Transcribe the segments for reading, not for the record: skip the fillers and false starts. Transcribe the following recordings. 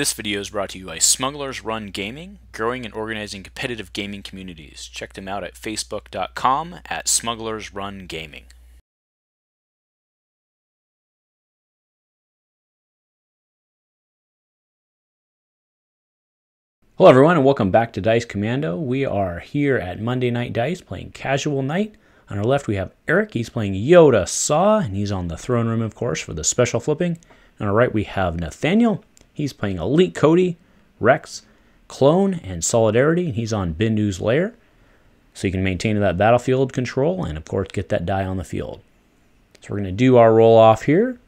This video is brought to you by Smugglers Run Gaming, growing and organizing competitive gaming communities. Check them out at facebook.com at Smugglers Run Gaming. Hello everyone and welcome back to Dice Commando. We are here at Monday Night Dice playing Casual Night. On our left we have Eric, he's playing Yoda Saw, and he's on the throne room of course for the special flipping. On our right we have Nathaniel, he's playing eCody, Rex, Clone, and Solidarity, and he's on Bindu's Lair. So you can maintain that battlefield control and of course get that die on the field. So we're going to do our roll off here.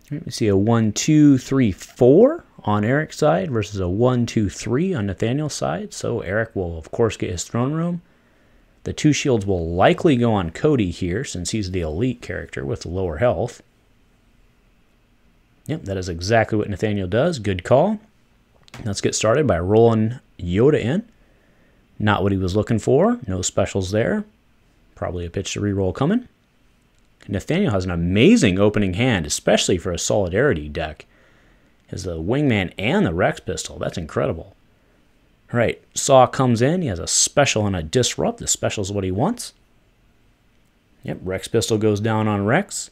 We see a 1, 2, 3, 4 on Eric's side versus a 1, 2, 3 on Nathaniel's side. So Eric will of course get his throne room. The 2 shields will likely go on Cody here since he's the elite character with lower health. Yep, that is exactly what Nathaniel does. Good call. Let's get started by rolling Yoda in. Not what he was looking for. No specials there. Probably a pitch to reroll coming. Nathaniel has an amazing opening hand, especially for a Solidarity deck. He has the Wingman and the Rex pistol. That's incredible. All right, Saw comes in. He has a special and a Disrupt. The special is what he wants. Yep, Rex pistol goes down on Rex.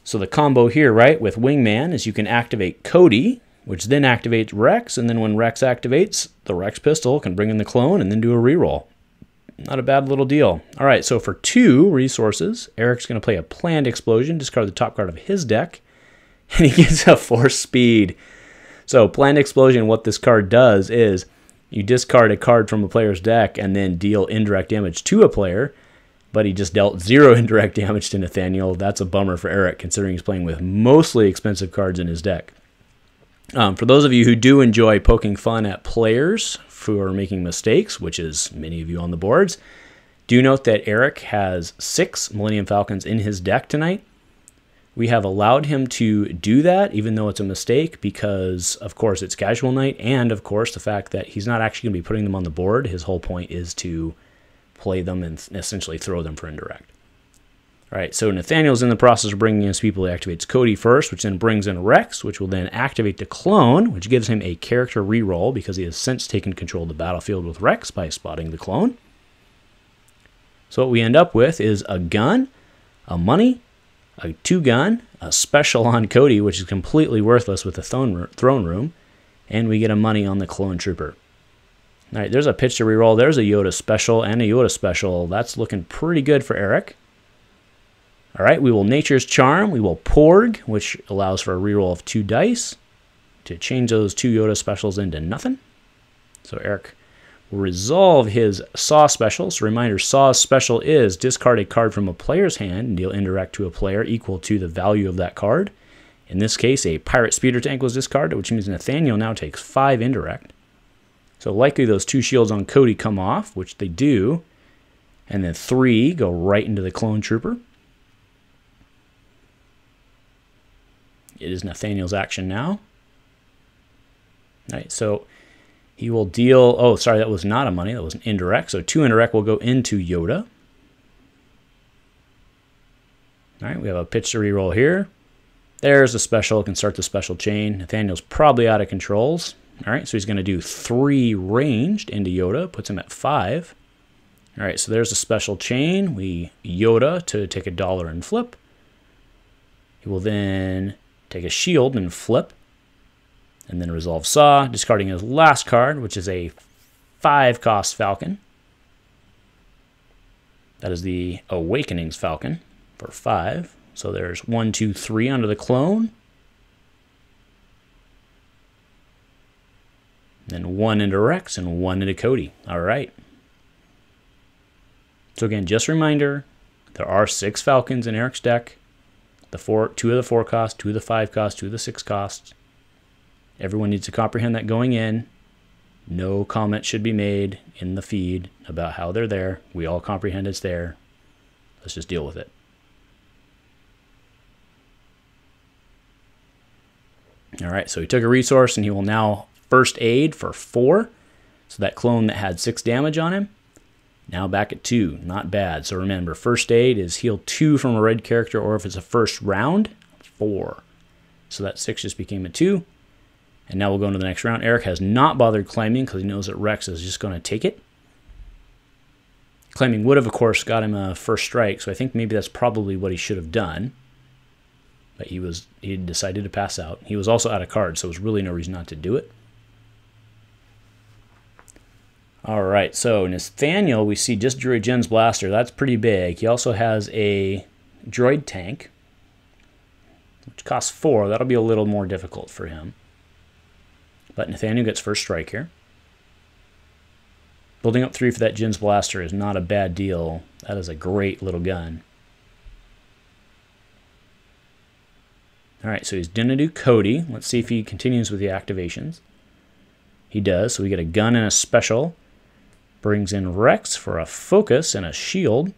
So the combo here, right, with Wingman is you can activate Cody, which then activates Rex, and then when Rex activates, the Rex pistol can bring in the clone and then do a reroll. Not a bad little deal. All right, so for 2 resources, Eric's going to play a Planned Explosion, discard the top card of his deck, and he gets a Force Speed. So Planned Explosion, what this card does is you discard a card from a player's deck and then deal indirect damage to a player, but he just dealt 0 indirect damage to Nathaniel. That's a bummer for Eric, considering he's playing with mostly expensive cards in his deck. For those of you who do enjoy poking fun at players who are making mistakes, which is many of you on the boards, do note that Eric has 6 Millennium Falcons in his deck tonight. We have allowed him to do that, even though it's a mistake, because, of course, it's Casual Night, and, of course, the fact that he's not actually going to be putting them on the board. His whole point is to play them and essentially throw them for indirect. All right, so Nathaniel's in the process of bringing in his people. He activates Cody first, which then brings in Rex, which will then activate the clone, which gives him a character reroll because he has since taken control of the battlefield with Rex by spotting the clone. So what we end up with is a gun, a money, a 2-gun, a special on Cody, which is completely worthless with the throne room, and we get a money on the clone trooper. All right, there's a pitch to reroll. There's a Yoda special and a Yoda special. That's looking pretty good for Eric. All right, we will Nature's Charm. We will Porg, which allows for a reroll of 2 dice to change those 2 Yoda specials into nothing. So Eric will resolve his Saw special. So reminder, Saw's special is discard a card from a player's hand and deal indirect to a player equal to the value of that card. In this case, a Pirate Speeder Tank was discarded, which means Nathaniel now takes 5 indirect. So likely those 2 shields on Cody come off, which they do, and then 3 go right into the clone trooper. It is Nathaniel's action now. All right, so he will deal, oh, sorry, that was not a money, that was an indirect. So 2 indirect will go into Yoda. All right, we have a pitch to reroll here. There's a special, can start the special chain. Nathaniel's probably out of controls. All right, so he's going to do 3 ranged into Yoda, puts him at 5. All right, so there's a special chain. We Yoda to take $1 and flip. He will then take a shield and flip, and then resolve Saw, discarding his last card, which is a 5-cost Falcon. That is the Awakenings Falcon for 5. So there's 1, 2, 3 under the clone. Then 1 into Rex and 1 into Cody. All right. So again, just a reminder, there are 6 Falcons in Eric's deck. 2 of the 4 costs, 2 of the 5 costs, 2 of the 6 costs. Everyone needs to comprehend that going in. No comment should be made in the feed about how they're there. We all comprehend it's there. Let's just deal with it. All right, so he took a resource and he will now first aid for 4. So that clone that had 6 damage on him, now back at 2. Not bad. So remember, first aid is heal 2 from a red character, or if it's a first round, 4. So that 6 just became a 2. And now we'll go into the next round. Eric has not bothered claiming because he knows that Rex is just going to take it. Claiming would have, of course, got him a first strike, so I think maybe that's probably what he should have done. But he decided to pass out. He was also out of cards, so there was really no reason not to do it. All right, so Nathaniel, we see just drew a Jin's Blaster. That's pretty big. He also has a droid tank, which costs 4. That'll be a little more difficult for him. But Nathaniel gets first strike here. Building up 3 for that Jin's Blaster is not a bad deal. That is a great little gun. All right, so he's going to do Cody. Let's see if he continues with the activations. He does, so we get a gun and a special. Brings in Rex for a focus and a shield.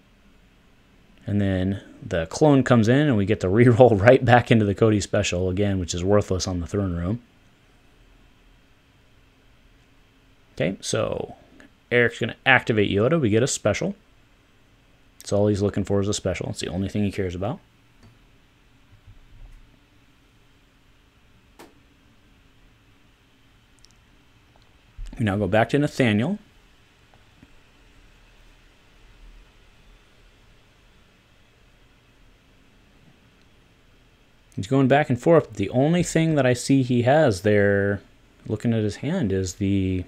And then the clone comes in, and we get to reroll right back into the Cody special again, which is worthless on the throne room. Okay, so Eric's going to activate Yoda. We get a special. That's all he's looking for is a special. It's the only thing he cares about. We now go back to Nathaniel. He's going back and forth. The only thing that I see he has there, looking at his hand, is the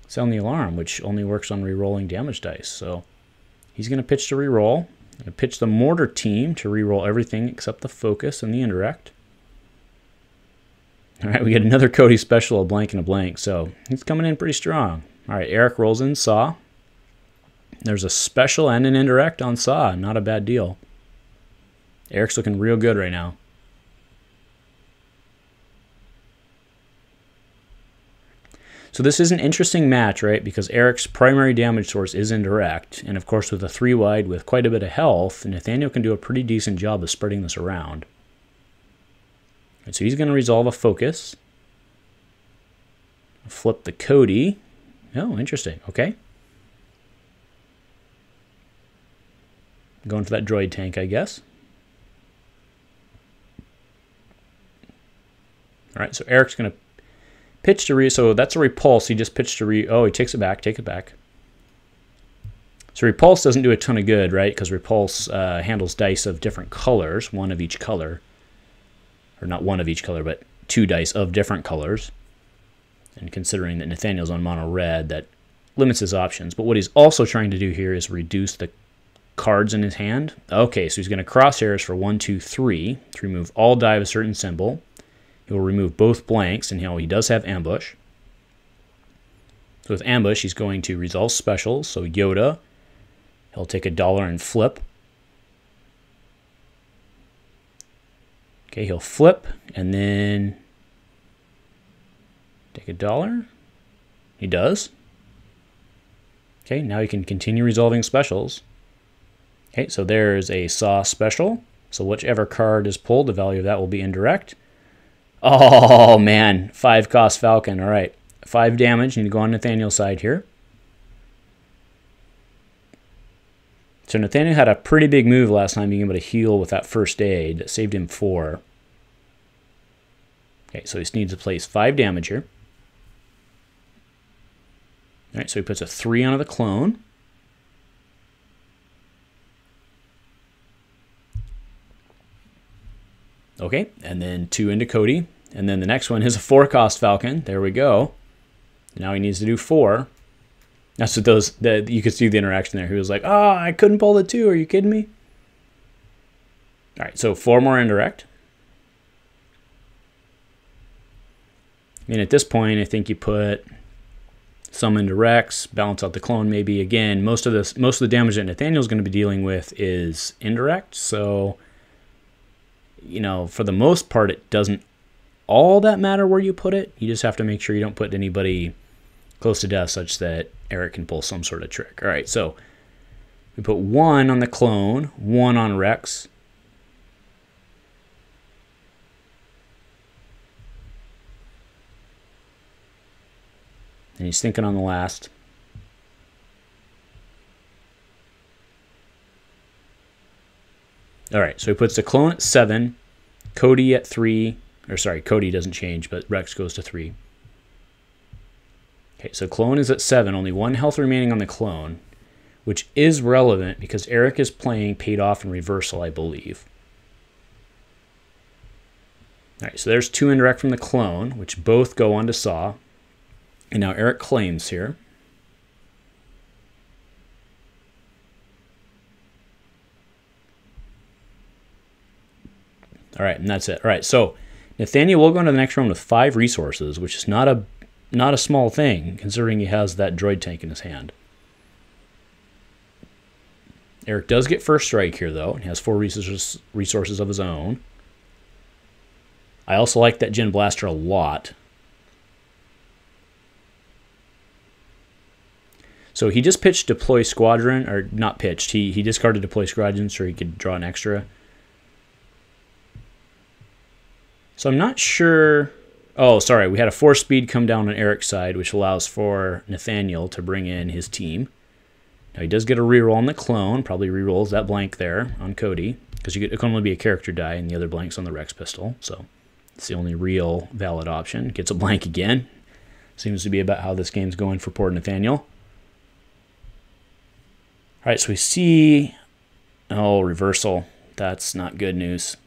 Sound the Alarm, which only works on re-rolling damage dice. So he's going to pitch to re-roll. Going to pitch the Mortar team to re-roll everything except the focus and the indirect. All right, we get another Cody special, a blank and a blank. So he's coming in pretty strong. All right, Eric rolls in Saw. There's a special and an indirect on Saw. Not a bad deal. Eric's looking real good right now. So this is an interesting match, right? Because Eric's primary damage source is indirect. And of course, with a 3-wide with quite a bit of health, Nathaniel can do a pretty decent job of spreading this around. Right, so he's going to resolve a focus. Flip the Cody. Oh, interesting. Okay. Going for that droid tank, I guess. All right, so Eric's going to pitch to so that's a repulse. He just pitched to oh, he takes it back, take it back. So repulse doesn't do a ton of good, right? Because repulse handles dice of different colors, 1 of each color. Or not 1 of each color, but 2 dice of different colors. And considering that Nathaniel's on mono red, that limits his options. But what he's also trying to do here is reduce the cards in his hand. Okay, so he's going to crosshairs for 1, 2, 3 to remove all die of a certain symbol. He will remove both blanks, and he does have ambush. So with ambush, he's going to resolve specials. So Yoda, he'll take $1 and flip. Okay, he'll flip, and then take $1. He does. Okay, now he can continue resolving specials. Okay, so there's a Saw special. So whichever card is pulled, the value of that will be indirect. Oh, man. 5 cost Falcon. All right. 5 damage. Need to go on Nathaniel's side here. So Nathaniel had a pretty big move last time, being able to heal with that first aid. That saved him 4. Okay, so he just needs to place 5 damage here. All right, so he puts a 3 onto the clone. Okay, and then 2 into Cody. And then the next one is a 4-cost Falcon. There we go. Now he needs to do 4. That's what you could see the interaction there. He was like, oh, I couldn't pull the 2. Are you kidding me? All right, so 4 more indirect. I mean, at this point, I think you put some into Rex, balance out the clone maybe. Again, most of the damage that Nathaniel's going to be dealing with is indirect. So, you know, for the most part, it doesn't all that matter where you put it. You just have to make sure you don't put anybody close to death such that Eric can pull some sort of trick. All right, so we put 1 on the clone, 1 on Rex. And he's thinking on the last. All right, so he puts the clone at 7, Cody at 3, Or sorry, Cody doesn't change, but Rex goes to 3. Okay, so clone is at 7. Only 1 health remaining on the clone, which is relevant because Eric is playing paid off and reversal, I believe. All right, so there's 2 indirect from the clone, which both go onto Saw. And now Eric claims here. All right, and that's it. All right, so Nathaniel will go into the next round with 5 resources, which is not a small thing, considering he has that droid tank in his hand. Eric does get first strike here, though. He has 4 resources of his own. I also like that Gen Blaster a lot. So he just pitched Deploy Squadron, or not pitched. He discarded Deploy Squadron so he could draw an extra. So I'm not sure. Oh, sorry. We had a 4-speed come down on Eric's side, which allows for Nathaniel to bring in his team. Now he does get a reroll on the clone. Probably rerolls that blank there on Cody, because it can only be a character die, and the other blank's on the Rex pistol. So it's the only real valid option. Gets a blank again. Seems to be about how this game's going for poor Nathaniel. All right, so we see. Oh, reversal. That's not good news.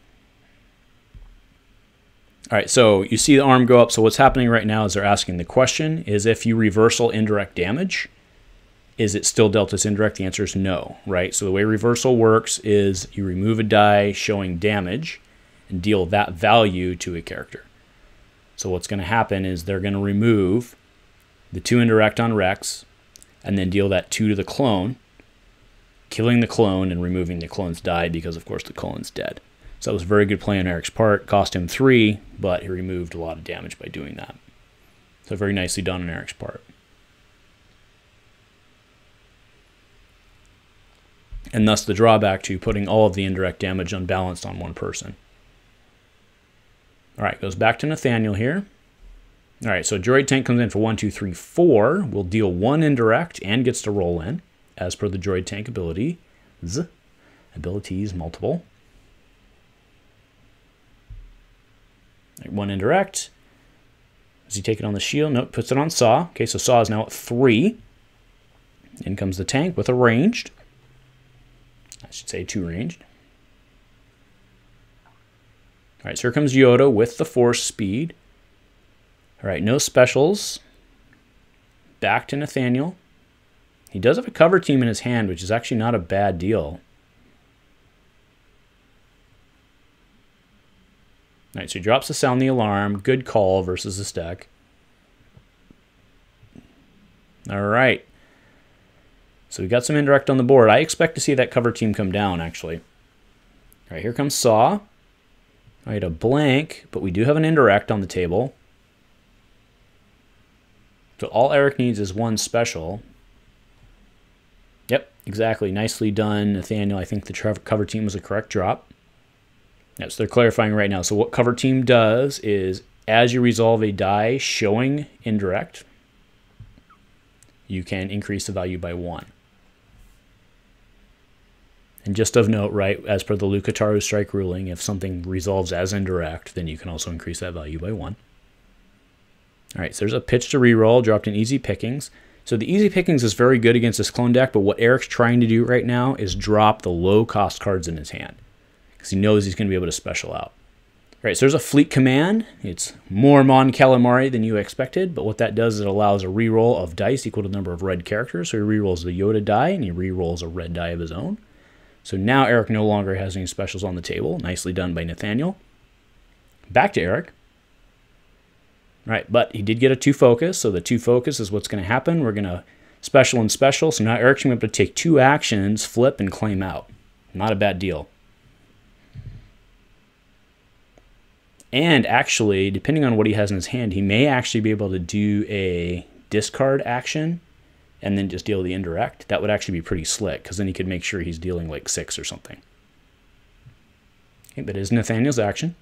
All right, so you see the arm go up. So what's happening right now is they're asking the question is if you reversal indirect damage, is it still dealt as indirect? The answer is no, right? So the way reversal works is you remove a die showing damage and deal that value to a character. So what's going to happen is they're going to remove the 2 indirect on Rex and then deal that 2 to the clone, killing the clone and removing the clone's die because, of course, the clone's dead. So that was a very good play on Eric's part. Cost him 3, but he removed a lot of damage by doing that. So very nicely done on Eric's part. And thus the drawback to putting all of the indirect damage unbalanced on one person. All right, goes back to Nathaniel here. All right, so droid tank comes in for 1, 2, 3, 4. Will deal 1 indirect and gets to roll in, as per the droid tank ability. Abilities multiple. 1 indirect. Does he take it on the shield? Nope, puts it on Saw. Okay, so Saw is now at 3. In comes the tank with a ranged. I should say 2 ranged. All right, so here comes Yoda with the 4 speed. All right, no specials. Back to Nathaniel. He does have a cover team in his hand, which is actually not a bad deal. All right, so he drops to sound the alarm. Good call versus the stack. All right. So we got some indirect on the board. I expect to see that cover team come down, actually. All right, here comes Saw. All right, a blank, but we do have an indirect on the table. So all Eric needs is 1 special. Yep, exactly. Nicely done, Nathaniel. I think the cover team was a correct drop. Yep, so they're clarifying right now. So what cover team does is as you resolve a die showing indirect, you can increase the value by 1. And just of note, right, as per the Lucataru strike ruling, if something resolves as indirect, then you can also increase that value by 1. All right, so there's a pitch to reroll, dropped in easy pickings. So the easy pickings is very good against this clone deck, but what Eric's trying to do right now is drop the low-cost cards in his hand, because he knows he's going to be able to special out. All right, so there's a fleet command. It's more Mon Calamari than you expected, but what that does is it allows a reroll of dice equal to the number of red characters. So he rerolls the Yoda die, and he rerolls a red die of his own. So now Eric no longer has any specials on the table. Nicely done by Nathaniel. Back to Eric. All right, but he did get a 2 focus, so the 2 focus is what's going to happen. We're going to special and special, so now Eric's going to be able to take 2 actions, flip, and claim out. Not a bad deal. And actually, depending on what he has in his hand, he may actually be able to do a discard action and then just deal the indirect. That would actually be pretty slick, because then he could make sure he's dealing like 6 or something. Okay, that is Nathaniel's action.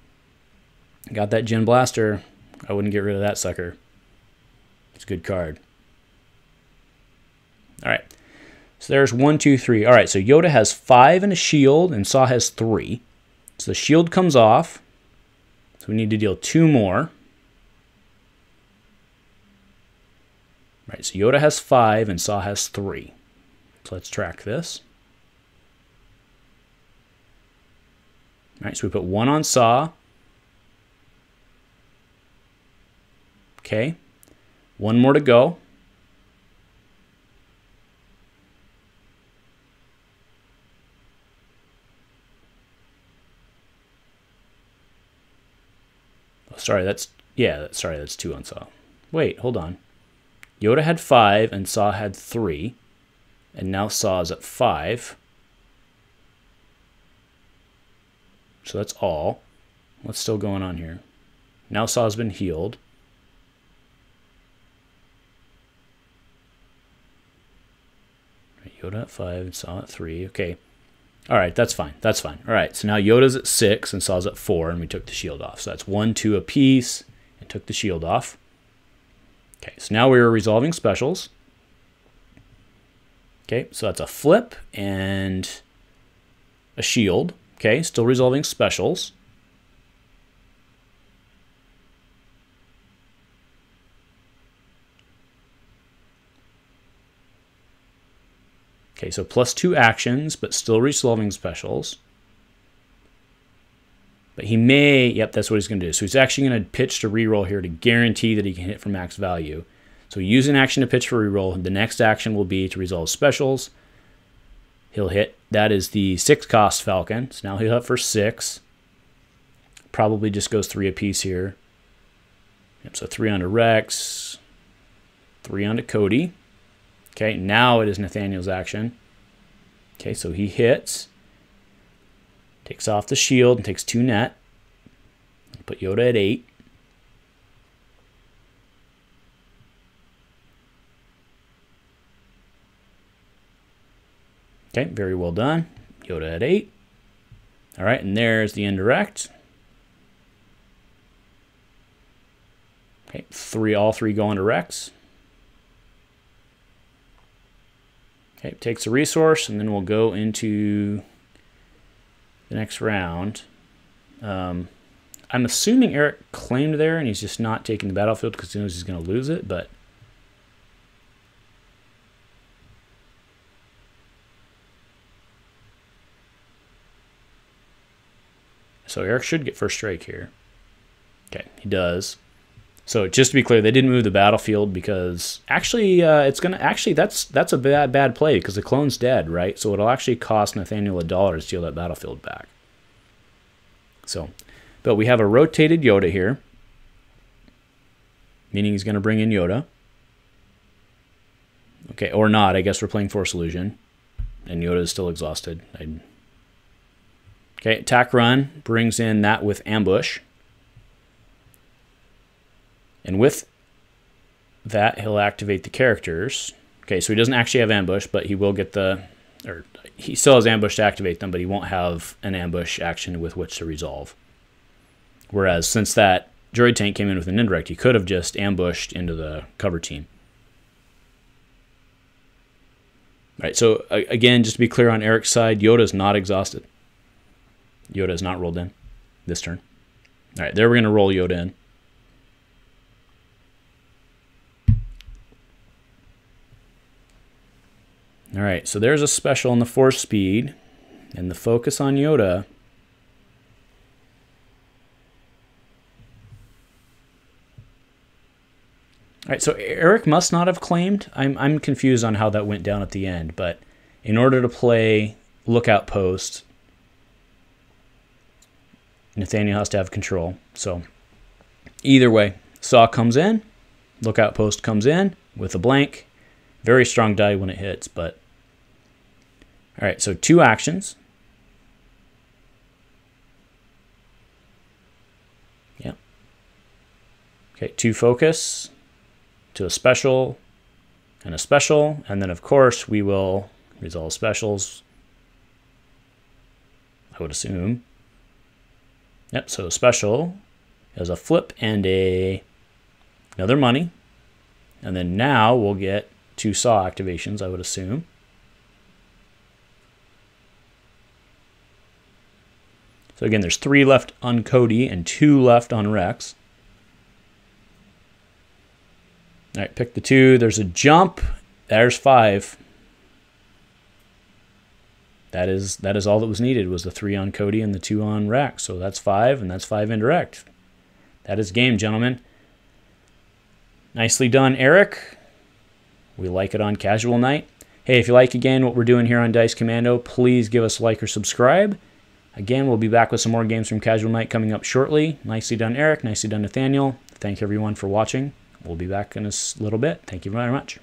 Got that Gen Blaster. I wouldn't get rid of that sucker. It's a good card. All right. So there's 1, 2, 3. All right, so Yoda has 5 and a shield, and Saw has 3. So the shield comes off. So So we need to deal 2 more. Right, so Yoda has 5 and Saw has 3. So let's track this. All right, so we put 1 on Saw. Okay, 1 more to go. Oh, sorry, that's 2 on Saw. Wait, hold on. Yoda had 5 and Saw had 3, and now Saw is at 5. So that's all. What's still going on here? Now Saw's been healed. Yoda at 5 and Saw at 3. Okay. All right, that's fine. That's fine. All right, so now Yoda's at 6 and Saw's at 4, and we took the shield off. So that's 1, 2 apiece, and took the shield off. Okay, so now we are resolving specials. Okay, so that's a flip and a shield. Okay, still resolving specials. Okay, so plus 2 actions, but still resolving specials. But he may, yep, that's what he's going to do. So he's actually going to pitch to reroll here to guarantee that he can hit for max value. So use an action to pitch for reroll. The next action will be to resolve specials. He'll hit. That is the 6 cost Falcon. So now he'll hit for 6. Probably just goes 3 apiece here. Yep, so 3 onto Rex. 3 onto Cody. Okay, now it is Nathaniel's action. Okay, so he hits. Takes off the shield and takes 2 net. Put Yoda at 8. Okay, very well done. Yoda at 8. All right, and there's the indirect. Okay, all three go into Rex. Okay, takes a resource, and then we'll go into the next round. I'm assuming Eric claimed there, and he's just not taking the battlefield because he knows he's going to lose it, but so Eric should get first strike here. Okay, he does. So just to be clear, they didn't move the battlefield because actually that's a bad play because the clone's dead, right? So it'll actually cost Nathaniel $1 to steal that battlefield back. So, but we have a rotated Yoda here, meaning he's going to bring in Yoda. Okay, or not. I guess we're playing Force Illusion, and Yoda is still exhausted. Okay, attack run brings in that with ambush. And with that, he'll activate the characters. Okay, so he doesn't actually have ambush, but he will get he still has ambush to activate them, but he won't have an ambush action with which to resolve. Whereas since that droid tank came in with an indirect, he could have just ambushed into the cover team. All right, so again, just to be clear on Eric's side, Yoda is not exhausted. Yoda is not rolled in this turn. All right, there we're going to roll Yoda in. All right, so there's a special on the force speed, and the focus on Yoda. All right, so Eric must not have claimed. I'm confused on how that went down at the end, but in order to play Lookout Post, Nathaniel has to have control. So either way, Saw comes in, Lookout Post comes in with a blank. Very strong die when it hits, but all right, so 2 actions. Yeah. Okay, 2 focus to a special, and then of course we will resolve specials, I would assume. Yep, so special is a flip and another money, and then now we'll get 2 Saw activations, I would assume. So again, there's 3 left on Cody and 2 left on Rex. All right, pick the 2. There's a jump. There's 5. That is all that was needed, was the 3 on Cody and the 2 on Rex. So that's 5, and that's 5 indirect. That is game, gentlemen. Nicely done, Eric. We like it on casual night. Hey, if you like, again, what we're doing here on Dice Commando, please give us a like or subscribe. Again, we'll be back with some more games from Casual Night coming up shortly. Nicely done, Eric. Nicely done, Nathaniel. Thank everyone for watching. We'll be back in a little bit. Thank you very much.